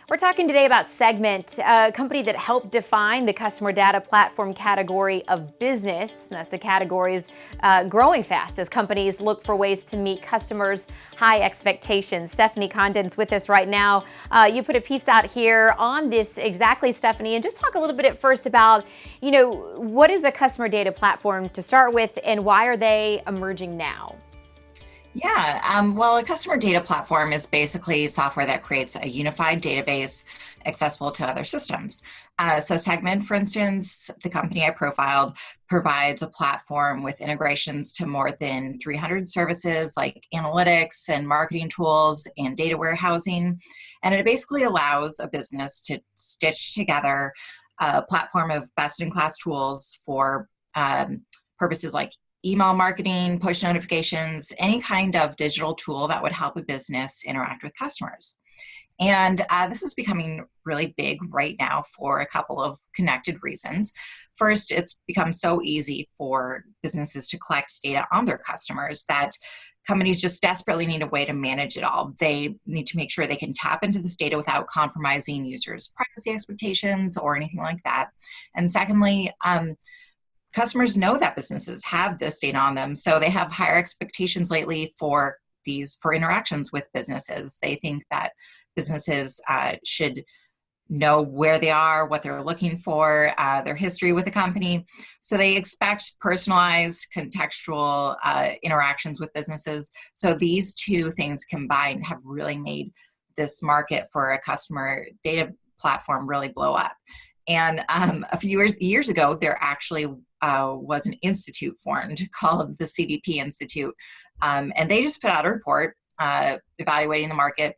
We're talking today about Segment, a company that helped define the customer data platform category of business. That's the categories growing fast as companies look for ways to meet customers' high expectations. Stephanie Condon's with us right now. You put a piece out here on this exactly, Stephanie, and just talk a little bit at first about, what is a customer data platform to start with and why are they emerging now? Well, a customer data platform is basically software that creates a unified database accessible to other systems. So Segment, for instance, the company I profiled, provides a platform with integrations to more than 300 services like analytics and marketing tools and data warehousing. And it basically allows a business to stitch together a platform of best-in-class tools for purposes like email marketing, push notifications, any kind of digital tool that would help a business interact with customers. And this is becoming really big right now for a couple of connected reasons. First, it's become so easy for businesses to collect data on their customers that companies just desperately need a way to manage it all. They need to make sure they can tap into this data without compromising users' privacy expectations or anything like that. And secondly, customers know that businesses have this data on them, so they have higher expectations lately for interactions with businesses. They think that businesses should know where they are, what they're looking for, their history with the company. So they expect personalized, contextual interactions with businesses. So these two things combined have really made this market for a customer data platform really blow up. And a few years ago, there actually was an institute formed called the CDP Institute. And they just put out a report evaluating the market,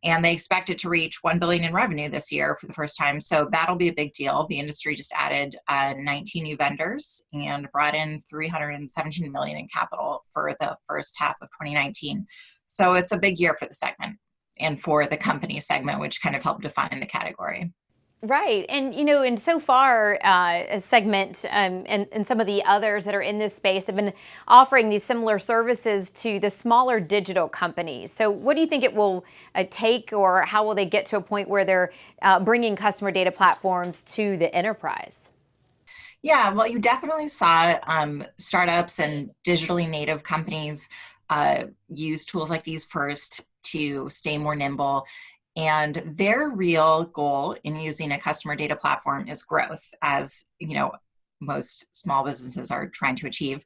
and they expect it to reach $1 billion in revenue this year for the first time. So that'll be a big deal. The industry just added 19 new vendors and brought in $317 million in capital for the first half of 2019. So it's a big year for the segment and for the company segment, which kind of helped define the category. Right. And so far, a Segment and some of the others that are in this space have been offering these similar services to the smaller digital companies. So what do you think it will take, or how will they get to a point where they're bringing customer data platforms to the enterprise? Yeah, well, you definitely saw startups and digitally native companies use tools like these first to stay more nimble. And their real goal in using a customer data platform is growth, as most small businesses are trying to achieve.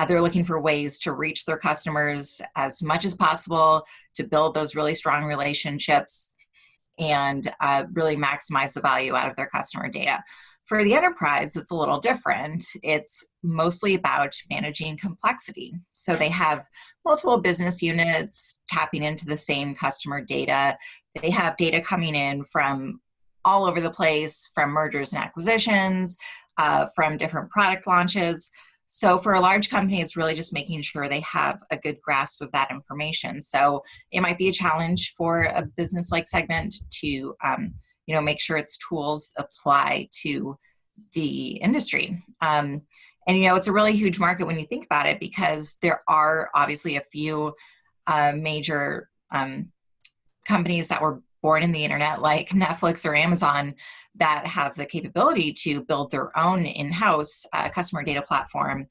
They're looking for ways to reach their customers as much as possible, to build those really strong relationships, and really maximize the value out of their customer data. For the enterprise, it's a little different. It's mostly about managing complexity. So they have multiple business units tapping into the same customer data. They have data coming in from all over the place, from mergers and acquisitions, from different product launches. So for a large company, it's really just making sure they have a good grasp of that information. So it might be a challenge for a business like Segment to make sure its tools apply to the industry. It's a really huge market when you think about it, because there are obviously a few major companies that were born in the internet, like Netflix or Amazon, that have the capability to build their own in-house customer data platform.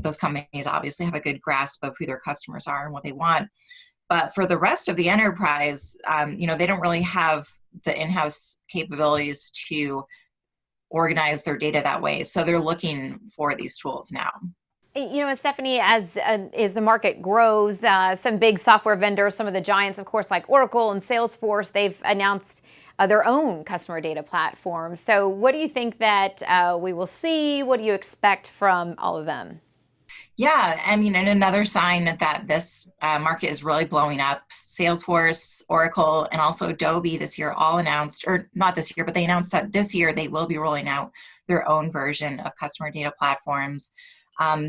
Those companies obviously have a good grasp of who their customers are and what they want. But for the rest of the enterprise, they don't really have the in-house capabilities to organize their data that way. So they're looking for these tools now. Stephanie, as the market grows, some big software vendors, some of the giants, of course, like Oracle and Salesforce, they've announced their own customer data platform. So what do you think that we will see? What do you expect from all of them? Yeah, and another sign that this market is really blowing up, Salesforce, Oracle, and also Adobe this year all announced, or not this year, but they announced that this year they will be rolling out their own version of customer data platforms.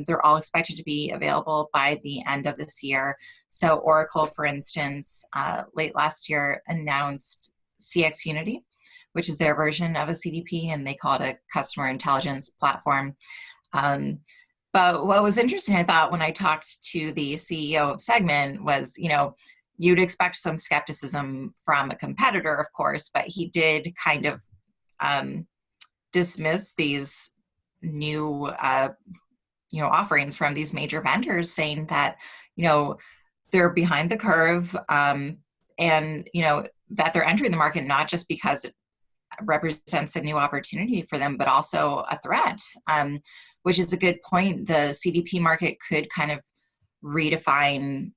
They're all expected to be available by the end of this year. So Oracle, for instance, late last year announced CX Unity, which is their version of a CDP, and they call it a customer intelligence platform. But what was interesting, I thought, when I talked to the CEO of Segment was, you'd expect some skepticism from a competitor, of course, but he did kind of dismiss these new offerings from these major vendors, saying that they're behind the curve, and that they're entering the market not just because it represents a new opportunity for them, but also a threat, which is a good point. The CDP market could kind of redefine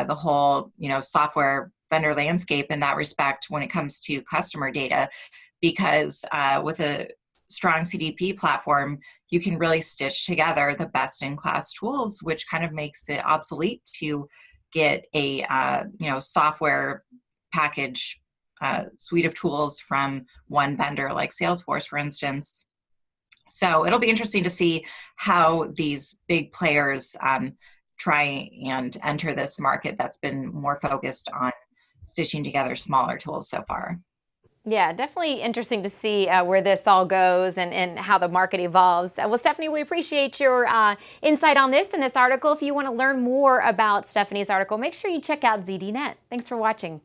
the whole software vendor landscape in that respect when it comes to customer data, because with a strong CDP platform, you can really stitch together the best in class tools, which kind of makes it obsolete to get a software package suite of tools from one vendor like Salesforce, for instance. So it'll be interesting to see how these big players try and enter this market that's been more focused on stitching together smaller tools so far. Yeah, definitely interesting to see where this all goes and how the market evolves. Well, Stephanie, we appreciate your insight on this in this article. If you want to learn more about Stephanie's article, make sure you check out ZDNet. Thanks for watching.